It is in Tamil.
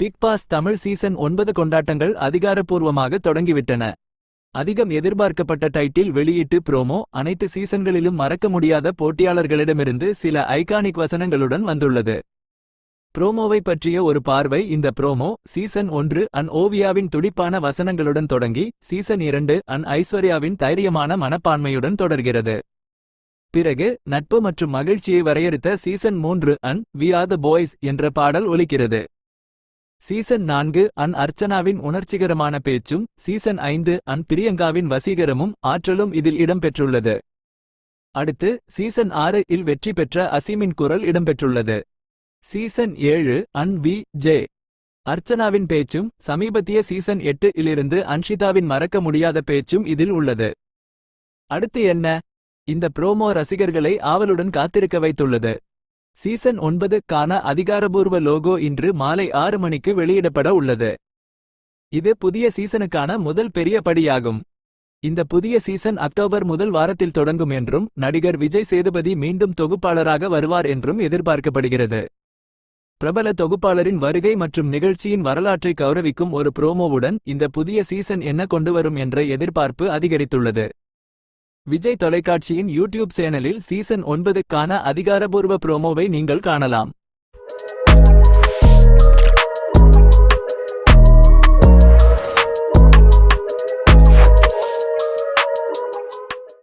பிக் பாஸ் தமிழ் சீசன் 9 கொண்டாட்டங்கள் அதிகாரப்பூர்வமாக தொடங்கிவிட்டன. அதிகம் எதிர்பார்க்கப்பட்ட டைட்டில் வெளியீட்டு ப்ரோமோ அனைத்து சீசன்களிலும் மறக்க முடியாத போட்டியாளர்களிடமிருந்து சில ஐகானிக் வசனங்களுடன் வந்துள்ளது. ப்ரோமோவை பற்றிய ஒரு பார்வை. இந்த ப்ரோமோ சீசன் 1 ஓவியாவின் துடிப்பான வசனங்களுடன் தொடங்கி சீசன் 2 ஐஸ்வர்யாவின் தைரியமான மனப்பான்மையுடன் தொடர்கிறது. பிறகு நட்பு மற்றும் மகிழ்ச்சியை வரையறுத்த season 3 we are the boys என்ற பாடல் ஒலிக்கிறது. சீசன் 4 அர்ச்சனாவின் உணர்ச்சிகரமான பேச்சும் சீசன் 5 பிரியங்காவின் வசீகரமும் ஆற்றலும் இதில் இடம்பெற்றுள்ளது. அடுத்து சீசன் 6 இல் வெற்றி பெற்ற அசீமின் குரல் இடம்பெற்றுள்ளது. சீசன் 7 வி ஜே அர்ச்சனாவின் பேச்சும் சமீபத்திய சீசன் 8 இலிருந்து அன்ஷிதாவின் மறக்க முடியாத பேச்சும் இதில் உள்ளது. அடுத்து என்ன? இந்த ப்ரோமோ ரசிகர்களை ஆவலுடன் காத்திருக்க வைத்துள்ளது. சீசன் 9க்கான அதிகாரபூர்வ லோகோ இன்று மாலை 6 மணிக்கு வெளியிடப்பட உள்ளது. இது புதிய சீசனுக்கான முதல் பெரிய படியாகும். இந்த புதிய சீசன் அக்டோபர் முதல் வாரத்தில் தொடங்கும் என்றும் நடிகர் விஜய் சேதுபதி மீண்டும் தொகுப்பாளராக வருவார் என்றும் எதிர்பார்க்கப்படுகிறது. பிரபல தொகுப்பாளரின் வருகை மற்றும் நிகழ்ச்சியின் வரலாற்றை கௌரவிக்கும் ஒரு ப்ரோமோவுடன் இந்த புதிய சீசன் என்ன கொண்டுவரும் என்ற எதிர்பார்ப்பு அதிகரித்துள்ளது. விஜய் தொலைக்காட்சியின் யூடியூப் சேனலில் சீசன் 9க்கான அதிகாரபூர்வ ப்ரோமோவை நீங்கள் காணலாம்.